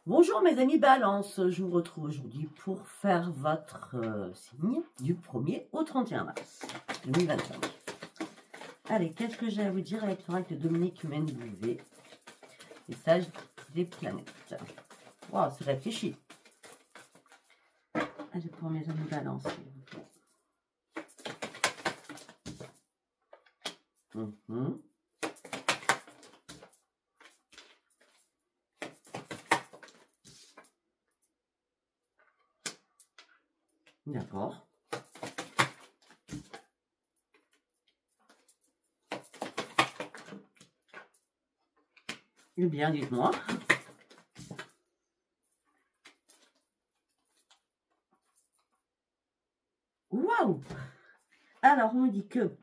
Bonjour mes amis Balance, je vous retrouve aujourd'hui pour faire votre signe du 1er au 31 mars 2025. Allez, qu'est-ce que j'ai à vous dire avec l'oracle de Dominique Menbouvet, message des planètes. Wow, c'est réfléchi. Allez, pour mes amis Balance, s'il vous plaît. D'accord. Eh bien, dites-moi. Waouh! Alors, on me dit que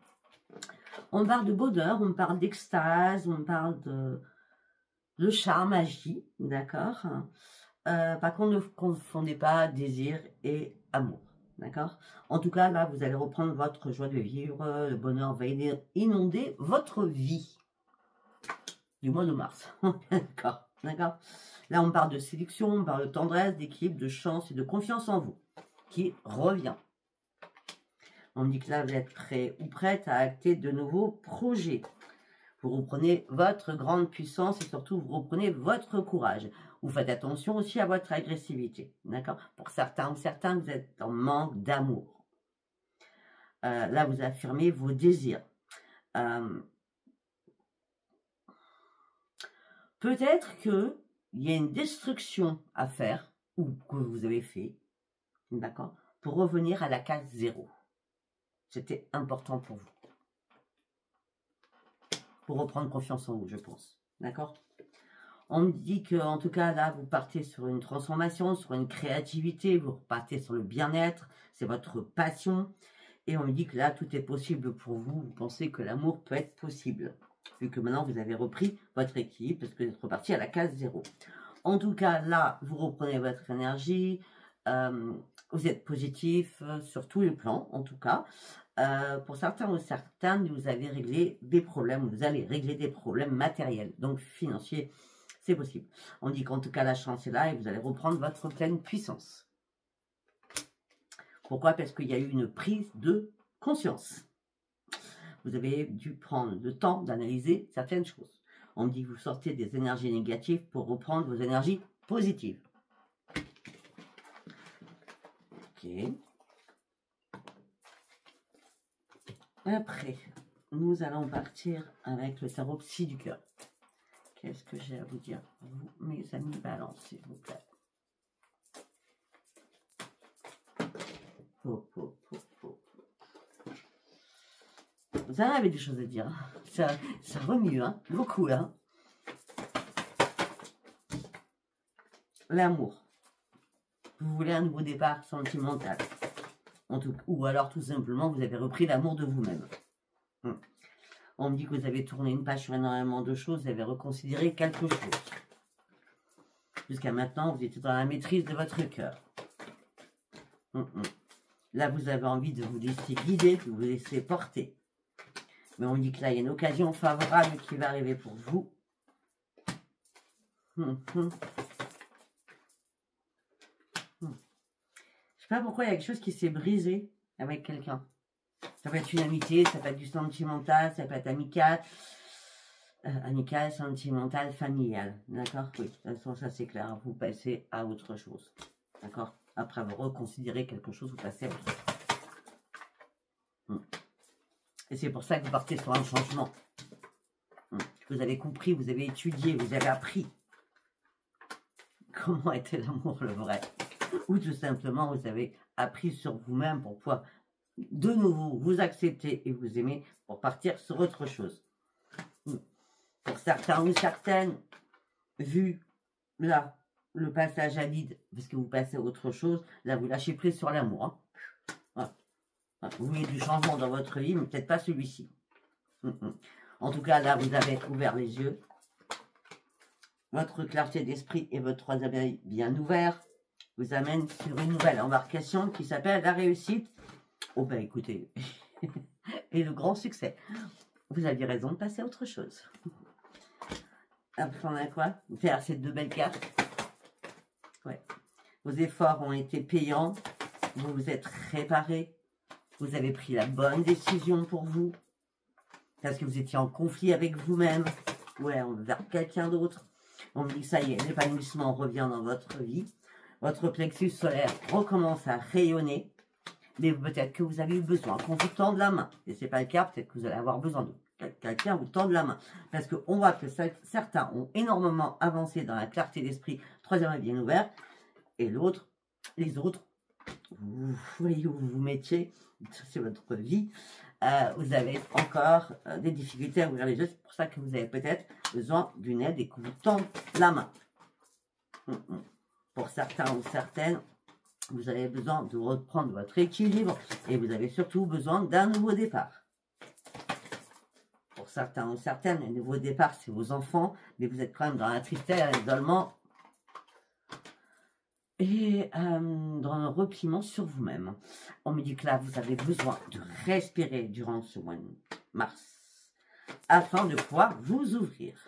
on parle de bonheur, on parle d'extase, on parle de charme, magie, d'accord? Par contre, ne confondez pas désir et amour, d'accord? En tout cas, là, vous allez reprendre votre joie de vivre, le bonheur va inonder votre vie du mois de mars, d'accord? Là, on parle de séduction, on parle de tendresse, d'équilibre, de chance et de confiance en vous, qui revient. On dit que là, vous êtes prêt ou prête à acter de nouveaux projets. Vous reprenez votre grande puissance et surtout, vous reprenez votre courage. Vous faites attention aussi à votre agressivité, d'accord? Pour certains ou certains, vous êtes en manque d'amour. Là, vous affirmez vos désirs. Peut-être qu'il y a une destruction à faire, ou que vous avez fait, d'accord? Pour revenir à la case 0. C'était important pour vous. Pour reprendre confiance en vous, je pense. D'accord? On me dit que, en tout cas, là, vous partez sur une transformation, sur une créativité, vous repartez sur le bien-être, c'est votre passion. Et on me dit que là, tout est possible pour vous. Vous pensez que l'amour peut être possible. Vu que maintenant, vous avez repris votre équilibre, parce que vous êtes reparti à la case 0. En tout cas, là, vous reprenez votre énergie. Vous êtes positif sur tous les plans, en tout cas. Pour certains ou certaines, vous avez réglé des problèmes, vous allez régler des problèmes matériels, donc financiers, c'est possible. On dit qu'en tout cas, la chance est là et vous allez reprendre votre pleine puissance. Pourquoi? Parce qu'il y a eu une prise de conscience. Vous avez dû prendre le temps d'analyser certaines choses. On dit que vous sortez des énergies négatives pour reprendre vos énergies positives. Ok. Après, nous allons partir avec le tarot psy du cœur. Qu'est-ce que j'ai à vous dire, vous, mes amis Balance, s'il vous plaît? Vous en avez des choses à dire. Hein. Ça remue, hein, beaucoup. Hein. L'amour. Vous voulez un nouveau départ sentimental. Ou alors, tout simplement, vous avez repris l'amour de vous-même. On me dit que vous avez tourné une page sur énormément de choses, vous avez reconsidéré quelque chose. Jusqu'à maintenant, vous étiez dans la maîtrise de votre cœur. Là, vous avez envie de vous laisser guider, de vous laisser porter. Mais on dit que là, il y a une occasion favorable qui va arriver pour vous. Je ne sais pas pourquoi il y a quelque chose qui s'est brisé avec quelqu'un. Ça peut être une amitié, ça peut être du sentimental, ça peut être amical. Amical, sentimental, familial. D'accord? Oui, de toute façon, ça c'est clair. Vous passez à autre chose. D'accord? Après avoir reconsidéré quelque chose, vous passez à autre chose. Et c'est pour ça que vous partez sur un changement. Vous avez compris, vous avez étudié, vous avez appris comment était l'amour le vrai. Ou tout simplement, vous avez appris sur vous-même pour pouvoir de nouveau vous accepter et vous aimer pour partir sur autre chose. Pour certains ou certaines, vu là le passage à vide, parce que vous passez à autre chose, là vous lâchez prise sur l'amour. Hein. Voilà. Vous voulez du changement dans votre vie, mais peut-être pas celui-ci. En tout cas, là vous avez ouvert les yeux. Votre clarté d'esprit et votre troisième œil bien ouvert vous amène sur une nouvelle embarcation qui s'appelle la réussite. Oh ben écoutez, et le grand succès. Vous aviez raison de passer à autre chose. Après on a quoi? Faire ces deux belles cartes. Ouais. Vos efforts ont été payants. Vous vous êtes réparé. Vous avez pris la bonne décision pour vous. Parce que vous étiez en conflit avec vous-même. Ouais, envers quelqu'un d'autre. On me dit, ça y est, l'épanouissement revient dans votre vie. Votre plexus solaire recommence à rayonner. Mais peut-être que vous avez eu besoin qu'on vous tende la main. Et ce n'est pas le cas, peut-être que vous allez avoir besoin de quelqu'un vous tende la main. Parce qu'on voit que certains ont énormément avancé dans la clarté d'esprit. Troisième œil bien ouvert. Et les autres, vous voyez où vous vous mettiez, c'est votre vie. Vous avez encore des difficultés à ouvrir les yeux. C'est pour ça que vous avez peut-être besoin d'une aide et qu'on vous tende la main. Pour certains ou certaines, vous avez besoin de reprendre votre équilibre et vous avez surtout besoin d'un nouveau départ. Pour certains ou certaines, le nouveau départ, c'est vos enfants, mais vous êtes quand même dans la tristesse, l'isolement et dans le repliement sur vous-même. On me dit que là, vous avez besoin de respirer durant ce mois de mars afin de pouvoir vous ouvrir.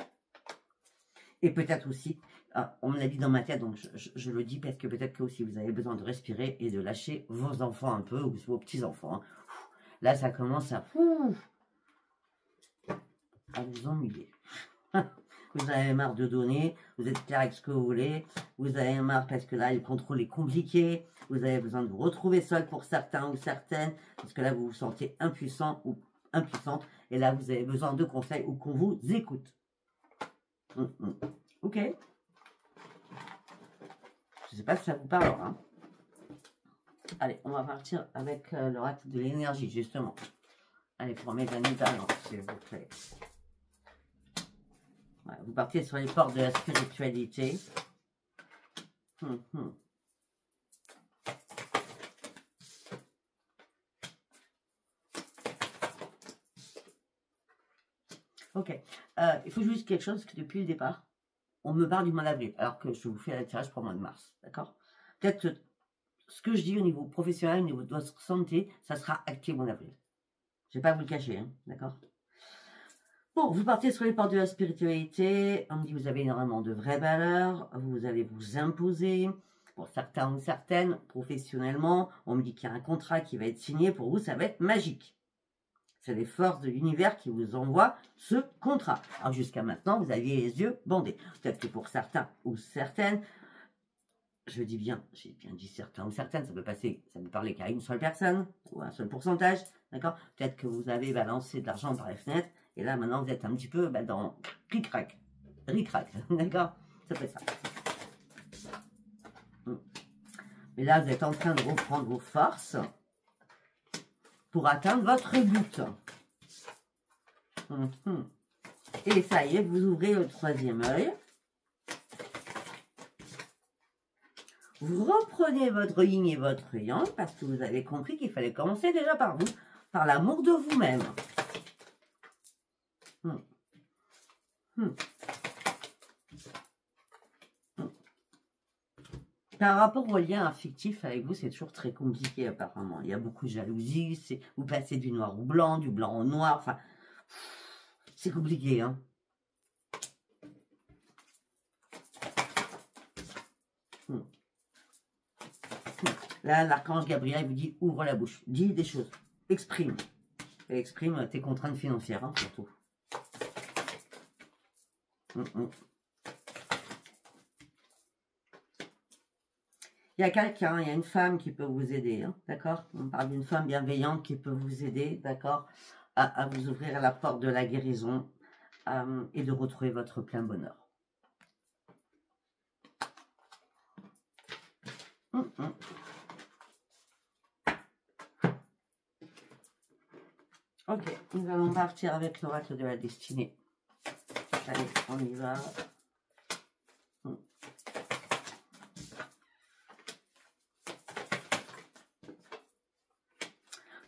Et peut-être aussi, on me l'a dit dans ma tête, donc je le dis parce que peut-être que aussi vous avez besoin de respirer et de lâcher vos enfants un peu, ou vos petits-enfants. Hein. Là, ça commence à vous ennuyer. Vous avez marre de donner, vous êtes clair avec ce que vous voulez, vous avez marre parce que là, le contrôle est compliqué, vous avez besoin de vous retrouver seul pour certains ou certaines, parce que là, vous vous sentez impuissant ou impuissante, et là, vous avez besoin de conseils ou qu'on vous écoute. Ok. Je ne sais pas si ça vous parle. Hein. Allez, on va partir avec l'oracle de l'énergie, justement. Allez, pour mes amis talents, s'il vous plaît. Ouais, vous partez sur les portes de la spiritualité. Ok. Il faut juste quelque chose que depuis le départ, on me parle du mois d'avril, alors que je vous fais un tirage pour le mois de mars. D'accord? Peut-être que ce que je dis au niveau professionnel, au niveau de votre santé, ça sera acté au mois d'avril. Je ne vais pas vous le cacher, hein, d'accord? Bon, vous partez sur les portes de la spiritualité. On me dit que vous avez énormément de vraies valeurs. Vous allez vous imposer. Pour certains ou certaines, professionnellement, on me dit qu'il y a un contrat qui va être signé. Pour vous, ça va être magique. C'est les forces de l'univers qui vous envoient ce contrat. Alors, jusqu'à maintenant, vous aviez les yeux bandés. Peut-être que pour certains ou certaines, j'ai bien dit certains ou certaines, ça peut parler qu'à une seule personne ou à un seul pourcentage, d'accord? Peut-être que vous avez balancé de l'argent par les fenêtres et là maintenant vous êtes un petit peu dans clic-crac, ric-crac, d'accord? Ça fait ça. Mais là vous êtes en train de reprendre vos forces pour atteindre votre but. Et ça y est, vous ouvrez le troisième œil. Vous reprenez votre yin et votre yang parce que vous avez compris qu'il fallait commencer déjà par vous, par l'amour de vous-même. Par rapport au lien affectif avec vous, c'est toujours très compliqué apparemment. Il y a beaucoup de jalousie, vous passez du noir au blanc, du blanc au noir, enfin, c'est compliqué, hein. Là, l'archange Gabriel vous dit, ouvre la bouche, dis des choses, exprime. Et exprime tes contraintes financières, hein, surtout. Il y a quelqu'un, il y a une femme qui peut vous aider, hein, d'accord? On parle d'une femme bienveillante qui peut vous aider, d'accord, à vous ouvrir la porte de la guérison et de retrouver votre plein bonheur. Ok, nous allons partir avec l'oracle de la destinée. Allez, on y va.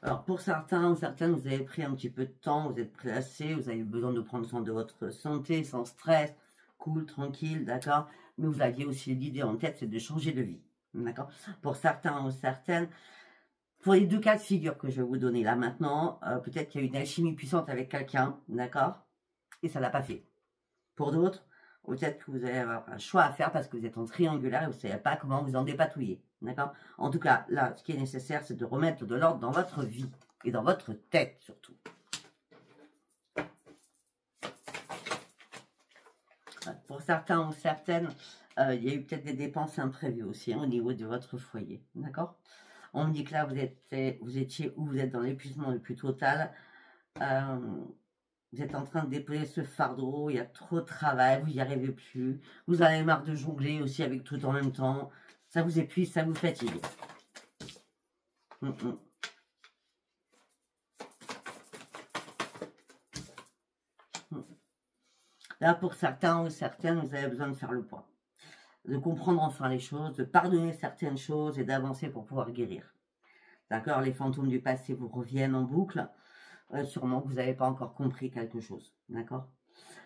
Alors, pour certains ou certaines, vous avez pris un petit peu de temps, vous êtes pressé, vous avez besoin de prendre soin de votre santé, sans stress, cool, tranquille, d'accord? Mais vous aviez aussi l'idée en tête, c'est de changer de vie, d'accord? Pour certains ou certaines, pour les deux cas de figure que je vais vous donner là maintenant, peut-être qu'il y a eu une alchimie puissante avec quelqu'un, d'accord? Et ça ne l'a pas fait. Pour d'autres, Ou peut-être que vous allez avoir un choix à faire parce que vous êtes en triangulaire et vous ne savez pas comment vous en dépatouiller. D'accord? En tout cas, là, ce qui est nécessaire, c'est de remettre de l'ordre dans votre vie et dans votre tête surtout. Pour certains ou certaines, il y a eu peut-être des dépenses imprévues aussi, hein, au niveau de votre foyer. D'accord? On me dit que là, vous étiez ou vous êtes dans l'épuisement le plus total. Vous êtes en train de déposer ce fardeau, il y a trop de travail, vous n'y arrivez plus. Vous en avez marre de jongler aussi avec tout en même temps. Ça vous épuise, ça vous fatigue. Là, pour certains ou certaines, vous avez besoin de faire le point. De comprendre enfin les choses, de pardonner certaines choses et d'avancer pour pouvoir guérir. D'accord? Les fantômes du passé vous reviennent en boucle. Sûrement que vous n'avez pas encore compris quelque chose. D'accord?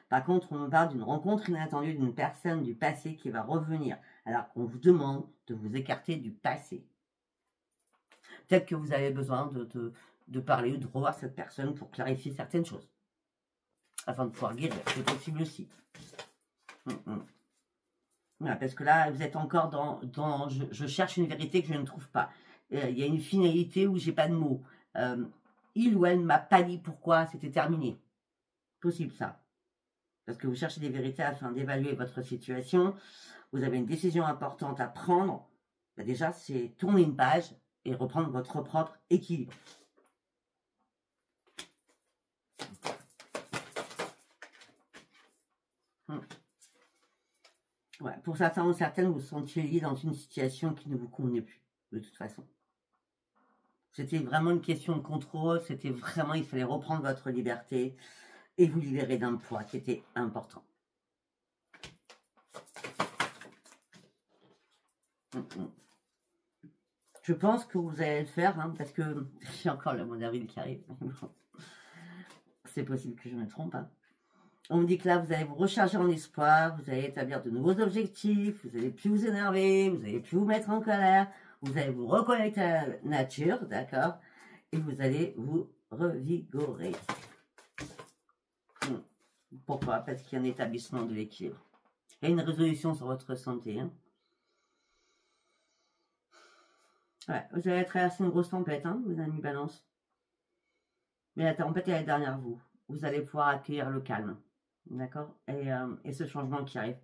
Par contre, on me parle d'une rencontre inattendue d'une personne du passé qui va revenir. Alors qu'on vous demande de vous écarter du passé. Peut-être que vous avez besoin de parler ou de revoir cette personne pour clarifier certaines choses. Afin de pouvoir guérir. C'est possible aussi. Voilà, parce que là, vous êtes encore dans je cherche une vérité que je ne trouve pas. Il y a une finalité où j'ai pas de mots. Il ou elle ne m'a pas dit pourquoi c'était terminé. Possible ça. Parce que vous cherchez des vérités afin d'évaluer votre situation. Vous avez une décision importante à prendre. Ben déjà, c'est tourner une page et reprendre votre propre équilibre. Ouais, pour certains ou certaines, vous vous sentiez lié dans une situation qui ne vous convenait plus, de toute façon. C'était vraiment une question de contrôle, c'était vraiment, il fallait reprendre votre liberté et vous libérer d'un poids qui était important. Je pense que vous allez le faire, hein, parce que j'ai encore le mois d'avril qui arrive. C'est possible que je me trompe. Hein. On me dit que là, vous allez vous recharger en espoir, vous allez établir de nouveaux objectifs, vous n'allez plus vous énerver, vous n'allez plus vous mettre en colère, vous allez vous reconnecter à la nature, d'accord? Et vous allez vous revigorer. Pourquoi? Parce qu'il y a un établissement de l'équilibre. Il y a une résolution sur votre santé. Hein. Ouais, vous allez traverser une grosse tempête, hein, mes amis Balance. Mais la tempête, elle est derrière vous. Vous allez pouvoir accueillir le calme. D'accord? Et ce changement qui arrive.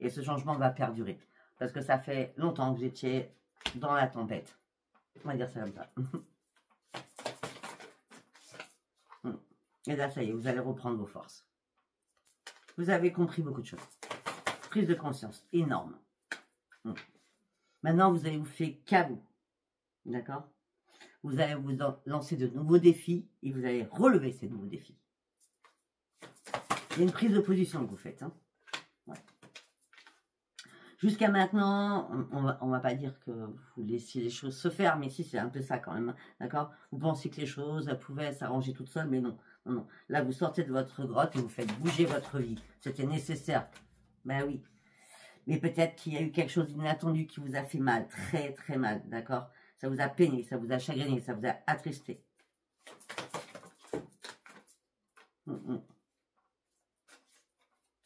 Et ce changement va perdurer. Parce que ça fait longtemps que vous étiez dans la tempête. On va dire ça comme ça. Et là, ça y est, vous allez reprendre vos forces. Vous avez compris beaucoup de choses. Prise de conscience énorme. Maintenant, vous allez vous faire qu'à vous. D'accord? Vous allez vous lancer de nouveaux défis et vous allez relever ces nouveaux défis. Il y a une prise de position que vous faites. Hein. Ouais. Jusqu'à maintenant, on va pas dire que vous laissiez les choses se faire, mais si, c'est un peu ça quand même. D'accord? Vous pensez que les choses pouvaient s'arranger toutes seules, mais non. Non, non. Là, vous sortez de votre grotte et vous faites bouger votre vie. C'était nécessaire. Ben oui. Mais peut-être qu'il y a eu quelque chose d'inattendu qui vous a fait mal. Très, très mal. D'accord? Ça vous a peiné, ça vous a chagriné, ça vous a attristé.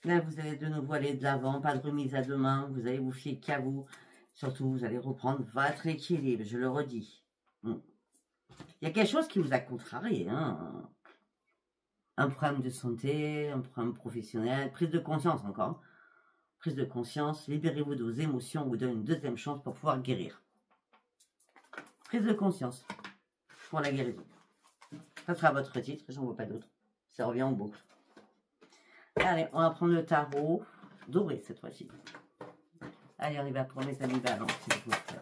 Là, vous allez de nouveau aller de l'avant, pas de remise à demain. Vous allez vous fier qu'à vous. Surtout, vous allez reprendre votre équilibre, je le redis. Il y a quelque chose qui vous a contrarié. Hein. Un problème de santé, un problème professionnel, prise de conscience encore. Prise de conscience, libérez-vous de vos émotions, on vous donne une deuxième chance pour pouvoir guérir. Prise de conscience pour la guérison. Ça sera votre titre, j'en vois pas d'autre. Ça revient en boucle. Allez, on va prendre le tarot doré cette fois-ci. Allez, on y va pour mes amis Balance, s'il vous plaît.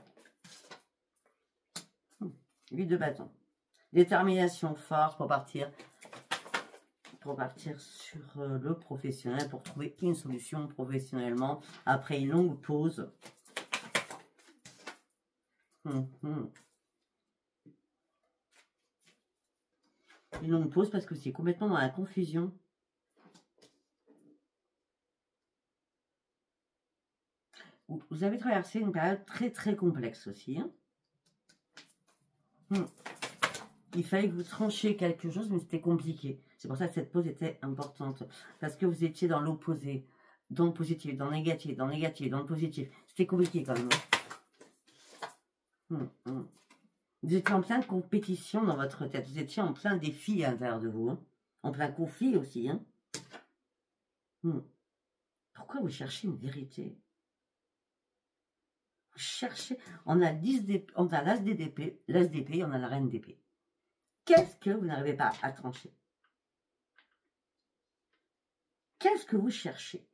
8 de bâton. Détermination, force pour partir sur le professionnel, pour trouver une solution professionnellement après une longue pause. Une longue pause parce que c'est complètement dans la confusion. Vous avez traversé une période très très complexe aussi. Hein. Il fallait que vous tranchiez quelque chose, mais c'était compliqué. C'est pour ça que cette pause était importante. Parce que vous étiez dans l'opposé dans le positif, dans le négatif, dans le négatif, dans le positif. C'était compliqué quand même. Vous étiez en pleine compétition dans votre tête. Vous étiez en plein défi à l'intérieur de vous. Hein. En plein conflit aussi. Hein. Pourquoi vous cherchez une vérité? Vous cherchez... On a l'as d'épée, on a la reine d'épée. Qu'est-ce que vous n'arrivez pas à trancher? Qu'est-ce que vous cherchez?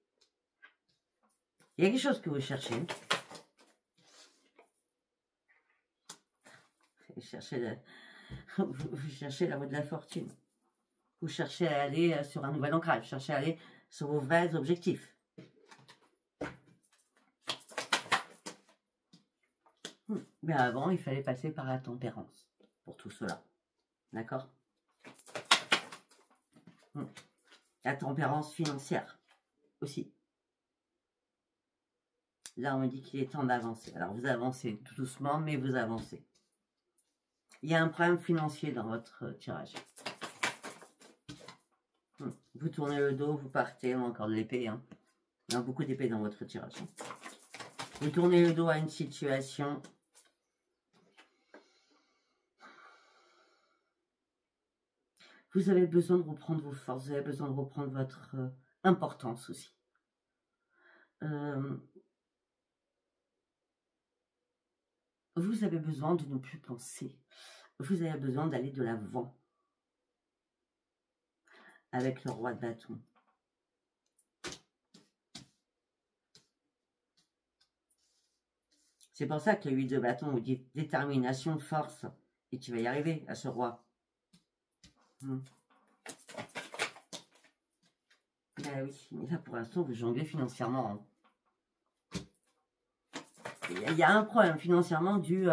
Il y a quelque chose que vous cherchez. Vous cherchez la voie de la fortune. Vous cherchez à aller sur un nouvel ancrage. Vous cherchez à aller sur vos vrais objectifs. Mais avant, il fallait passer par la tempérance pour tout cela. D'accord? La tempérance financière aussi. Là, on me dit qu'il est temps d'avancer. Alors, vous avancez tout doucement, mais vous avancez. Il y a un problème financier dans votre tirage. Vous tournez le dos, vous partez. On a encore de l'épée. Hein. Il y a beaucoup d'épées dans votre tirage. Hein. Vous tournez le dos à une situation. Vous avez besoin de reprendre vos forces. Vous avez besoin de reprendre votre importance aussi. Vous avez besoin de ne plus penser. Vous avez besoin d'aller de l'avant. Avec le roi de bâton. C'est pour ça que le 8 de bâton vous dit détermination, force. Et tu vas y arriver à ce roi. Ben oui, mais là pour l'instant vous jonglez financièrement. Hein. Il y a un problème financièrement dû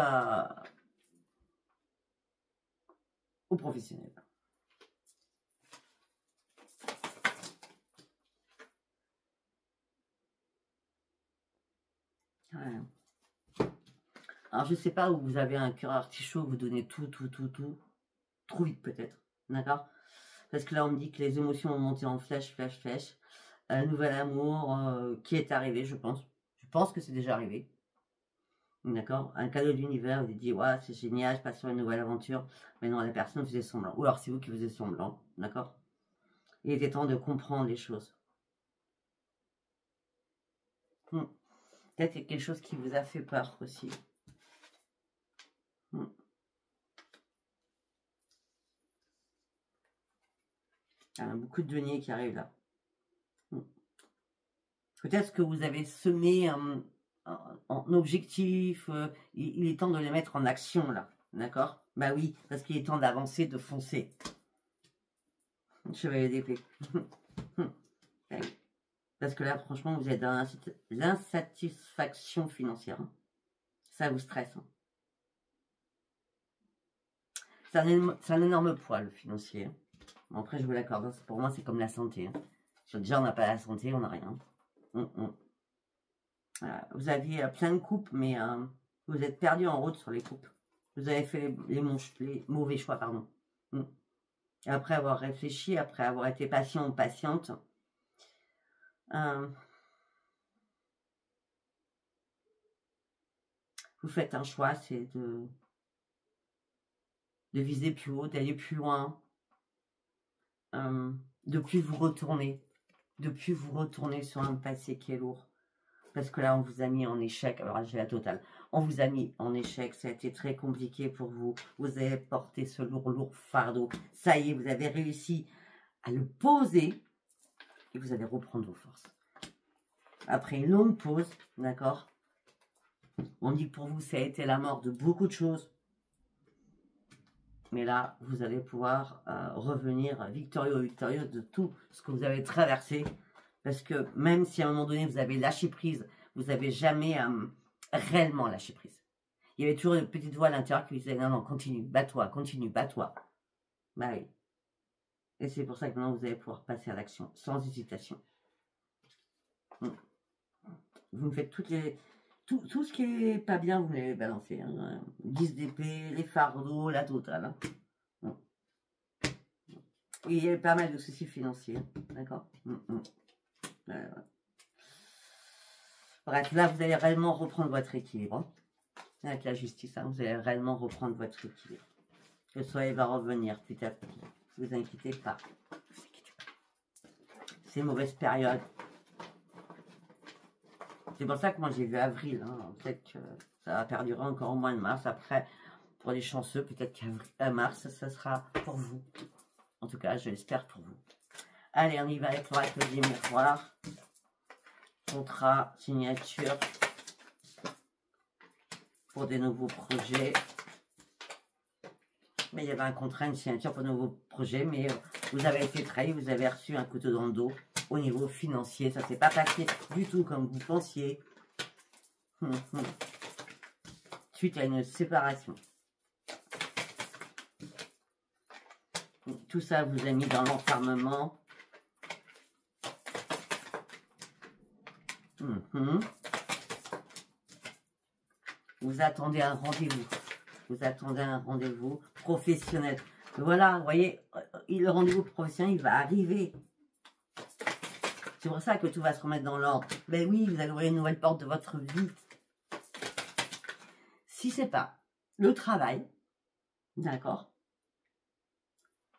aux professionnels. Ouais. Alors je sais pas où vous avez un cœur artichaut, vous donnez tout, trop vite peut-être, d'accord? Parce que là on me dit que les émotions ont monté en flèche. Un nouvel amour qui est arrivé, je pense. Je pense que c'est déjà arrivé. D'accord? Un cadeau de l'univers, vous dit, ouais, c'est génial, je passe sur une nouvelle aventure. Mais non, la personne faisait semblant. Ou alors c'est vous qui faisiez semblant. D'accord? Il était temps de comprendre les choses. Peut-être qu'il y a quelque chose qui vous a fait peur aussi. Il y a beaucoup de deniers qui arrivent là. Peut-être que vous avez semé en objectif, il est temps de les mettre en action là, d'accord? Bah oui, parce qu'il est temps d'avancer, de foncer. Chevalier d'épée. Parce que là, franchement, vous êtes dans l'insatisfaction financière. Hein. Ça vous stresse. Hein. C'est un énorme poids, le financier. Hein. Bon, après, je vous l'accorde. Hein. Pour moi, c'est comme la santé. Hein. Déjà, on n'a pas la santé, on n'a rien. Vous aviez plein de coupes, mais vous êtes perdu en route sur les coupes. Vous avez fait les mauvais choix, pardon. Après avoir réfléchi, après avoir été patient ou patiente, vous faites un choix, c'est de viser plus haut, d'aller plus loin, de plus vous retourner sur un passé qui est lourd. Parce que là, on vous a mis en échec. Alors, j'ai la totale. On vous a mis en échec. Ça a été très compliqué pour vous. Vous avez porté ce lourd fardeau. Ça y est, vous avez réussi à le poser. Et vous allez reprendre vos forces. Après une longue pause, d'accord? On dit que pour vous, ça a été la mort de beaucoup de choses. Mais là, vous allez pouvoir revenir victorieux de tout ce que vous avez traversé. Parce que même si à un moment donné, vous avez lâché prise, vous n'avez jamais réellement lâché prise. Il y avait toujours une petite voix à l'intérieur qui vous disait, non, continue, bats-toi, continue, bats-toi. Bah oui. Et c'est pour ça que maintenant, vous allez pouvoir passer à l'action, sans hésitation. Vous me faites tout ce qui n'est pas bien, vous me l'avez balancé. Hein. 10 d'épée, les fardeaux, la totale. Hein. Et il y a pas mal de soucis financiers, d'accord? Bref, là, vous allez réellement reprendre votre équilibre. Hein. Avec la justice, hein, vous allez réellement reprendre votre équilibre. Le soleil va revenir petit à petit. Ne vous inquiétez pas. C'est une mauvaise période. C'est pour ça que moi j'ai vu avril. Hein. Peut-être que ça va perdurer encore au mois de mars. Après, pour les chanceux, peut-être qu'à mars, ça sera pour vous. En tout cas, je l'espère pour vous. Allez, on y va avec l'oracle des miroirs. Contrat, signature. Pour des nouveaux projets. Mais il y avait un contrat, une signature pour de nouveaux projets. Mais vous avez été trahi, vous avez reçu un couteau dans le dos. Au niveau financier, ça ne s'est pas passé du tout comme vous pensiez. Suite à une séparation. Tout ça vous a mis dans l'enfermement. Vous attendez un rendez-vous. Vous attendez un rendez-vous professionnel. Voilà, vous voyez, le rendez-vous professionnel, il va arriver. C'est pour ça que tout va se remettre dans l'ordre. Ben oui, vous allez ouvrir une nouvelle porte de votre vie. Si c'est pas le travail, d'accord.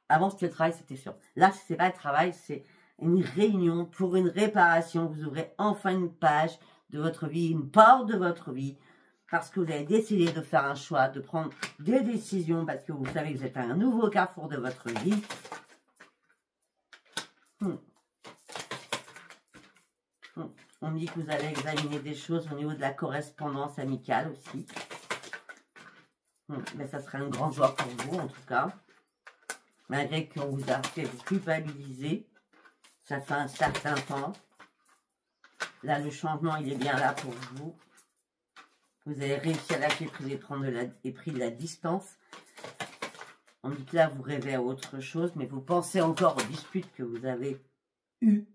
Avant, c'était le travail, c'était sûr. Là, si c'est pas le travail, c'est une réunion pour une réparation. Vous ouvrez enfin une page de votre vie, une porte de votre vie. Parce que vous avez décidé de faire un choix, de prendre des décisions. Parce que vous savez que vous êtes à un nouveau carrefour de votre vie. On me dit que vous allez examiner des choses au niveau de la correspondance amicale aussi. Mais ça sera une grande joie pour vous, en tout cas. Malgré qu'on vous a fait vous culpabiliser. Ça fait un certain temps. Là, le changement, il est bien là pour vous. Vous avez réussi à lâcher prise et pris de la distance. On dit que là, vous rêvez à autre chose, mais vous pensez encore aux disputes que vous avez eues.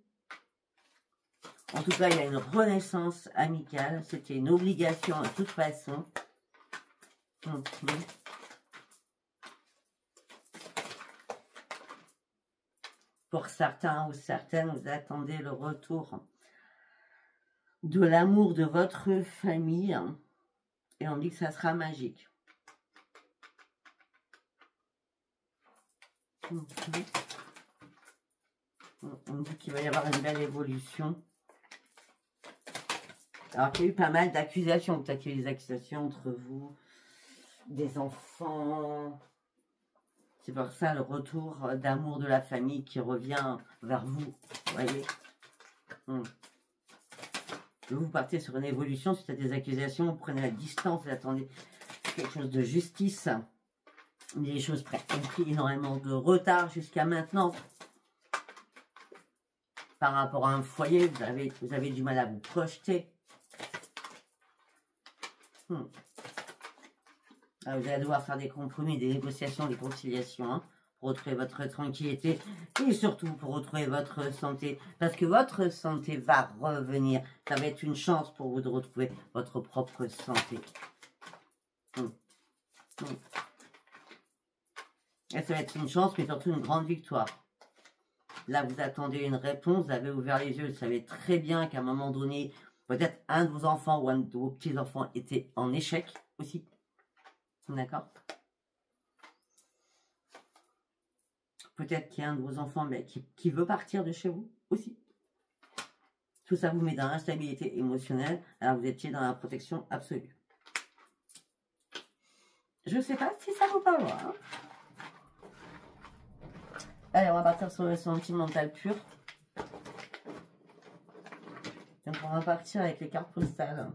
En tout cas, il y a une renaissance amicale. C'était une obligation de toute façon. Pour certains ou certaines, vous attendez le retour de l'amour de votre famille. Et on dit que ça sera magique. On dit qu'il va y avoir une belle évolution. Alors qu'il y a eu pas mal d'accusations. Peut-être qu'il y a eu des accusations entre vous, des enfants. C'est pour ça le retour d'amour de la famille qui revient vers vous. Vous voyez. Vous partez sur une évolution suite à des accusations. Vous prenez la distance. Vous attendez quelque chose de justice. Les choses ont pris énormément de retard jusqu'à maintenant. Par rapport à un foyer, vous avez du mal à vous projeter. Alors, vous allez devoir faire des compromis, des négociations, des conciliations, hein, pour retrouver votre tranquillité et surtout pour retrouver votre santé. Parce que votre santé va revenir. Ça va être une chance pour vous de retrouver votre propre santé. Et ça va être une chance, mais surtout une grande victoire. Là, vous attendez une réponse, vous avez ouvert les yeux, vous savez très bien qu'à un moment donné, peut-être un de vos enfants ou un de vos petits-enfants était en échec aussi. D'accord? Peut-être qu'il y a un de vos enfants qui veut partir de chez vous aussi. Tout ça vous met dans l'instabilité émotionnelle, alors vous étiez dans la protection absolue. Je ne sais pas si ça vous parle. Hein? Allez, on va partir sur le sentimental pur. Donc, on va partir avec les cartes postales.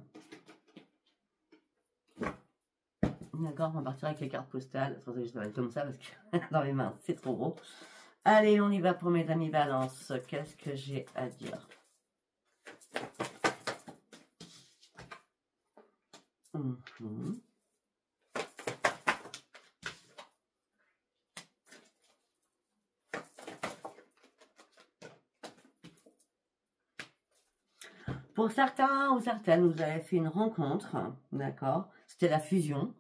D'accord, on va partir avec les cartes postales. Attendez, je dois être comme ça parce que dans les mains, c'est trop gros. Allez, on y va pour mes amis Balance. Qu'est-ce que j'ai à dire? Pour certains ou certaines, vous avez fait une rencontre, d'accord? C'était la fusion.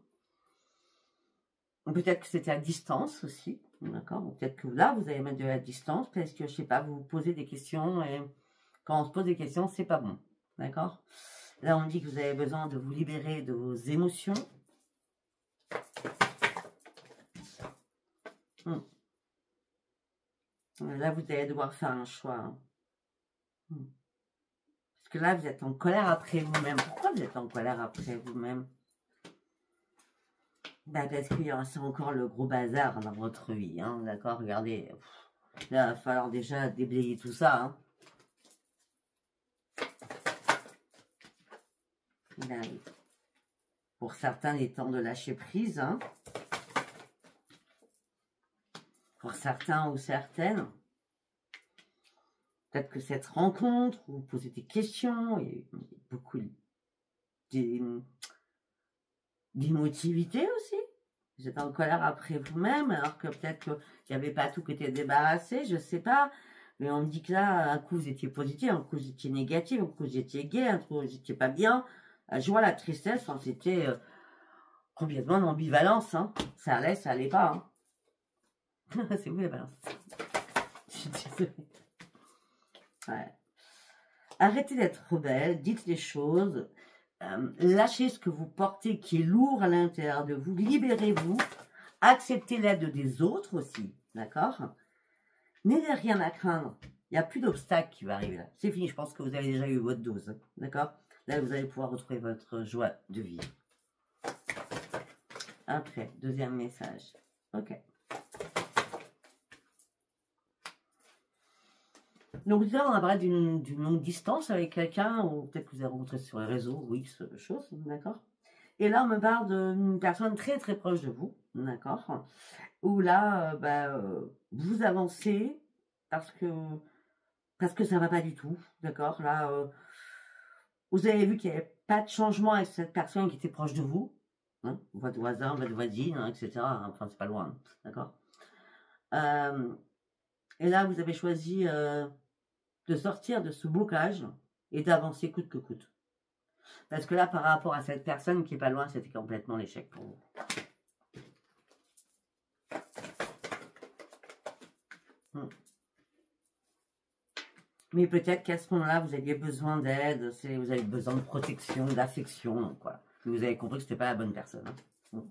Peut-être que c'était à distance aussi, d'accord? Peut-être que là, vous allez mettre de la distance parce que, je sais pas, vous vous posez des questions et quand on se pose des questions, c'est pas bon, d'accord? Là, on dit que vous avez besoin de vous libérer de vos émotions. Là, vous allez devoir faire un choix. Parce que là, vous êtes en colère après vous-même. Pourquoi vous êtes en colère après vous-même? Bah, parce qu'il y a encore le gros bazar dans votre vie. Hein, d'accord? Regardez. Là, il va falloir déjà déblayer tout ça. Hein. Là, pour certains, il est temps de lâcher prise. Hein. Pour certains ou certaines, peut-être que cette rencontre, vous posez des questions, il y a beaucoup d'émotivité aussi. Vous êtes en colère après vous-même, alors que peut-être qu'il n'y avait pas tout qui était débarrassé, je ne sais pas. Mais on me dit que là, un coup vous étiez positif, un coup vous étiez négatif, un coup vous étiez gai, un coup vous n'étiez pas bien. La joie, la tristesse, hein, c'était complètement en ambivalence. Hein. Ça allait, ça allait pas. Hein. C'est vous la balance. Je suis désolée. Ouais. Arrêtez d'être rebelle, dites les choses, lâchez ce que vous portez qui est lourd à l'intérieur de vous, libérez-vous, acceptez l'aide des autres aussi, d'accord? N'ayez rien à craindre, il n'y a plus d'obstacle qui va arriver là. C'est fini, je pense que vous avez déjà eu votre dose, d'accord? Là, vous allez pouvoir retrouver votre joie de vivre. Après, deuxième message. Ok. Donc là, on a parlé d'une longue distance avec quelqu'un, ou peut-être que vous avez rencontré sur les réseaux, ou X choses, d'accord? Et là, on me parle d'une personne très très proche de vous, d'accord? Où là, vous avancez parce que ça ne va pas du tout, d'accord? Là, vous avez vu qu'il n'y avait pas de changement avec cette personne qui était proche de vous, hein? Votre voisin, votre voisine, hein, etc. Enfin, c'est pas loin, d'accord? Et là, vous avez choisi de sortir de ce blocage et d'avancer coûte que coûte. Parce que là, par rapport à cette personne qui est pas loin, c'était complètement l'échec pour vous. Mais peut-être qu'à ce moment-là, vous aviez besoin d'aide, vous avez besoin de protection, d'affection, quoi. Vous avez compris que c'était pas la bonne personne. Hein.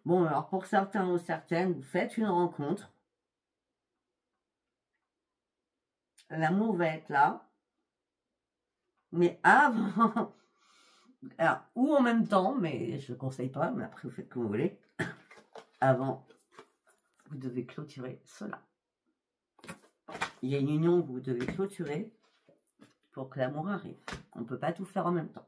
Bon, alors pour certains ou certaines, vous faites une rencontre. L'amour va être là. Mais avant, alors, ou en même temps, mais je ne conseille pas, mais après vous faites comme vous voulez. Avant, vous devez clôturer cela. Il y a une union que vous devez clôturer pour que l'amour arrive. On ne peut pas tout faire en même temps.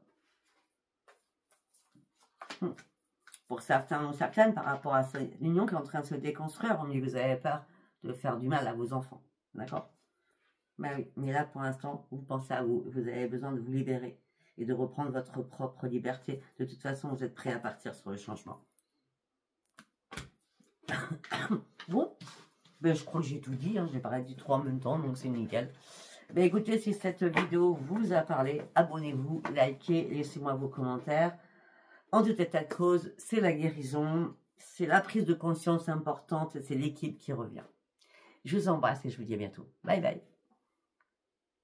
Pour certains ou certaines, par rapport à cette union qui est en train de se déconstruire, mais vous avez peur de faire du mal à vos enfants. D'accord? Ben oui, mais là, pour l'instant, vous pensez à vous. Vous avez besoin de vous libérer et de reprendre votre propre liberté. De toute façon, vous êtes prêt à partir sur le changement. Bon, ben, je crois que j'ai tout dit. Hein. J'ai pas dit 3 en même temps, donc c'est nickel. Ben, écoutez, si cette vidéo vous a parlé, abonnez-vous, likez, laissez-moi vos commentaires. En tout état de cause, c'est la guérison, c'est la prise de conscience importante, c'est l'équipe qui revient. Je vous embrasse et je vous dis à bientôt. Bye bye.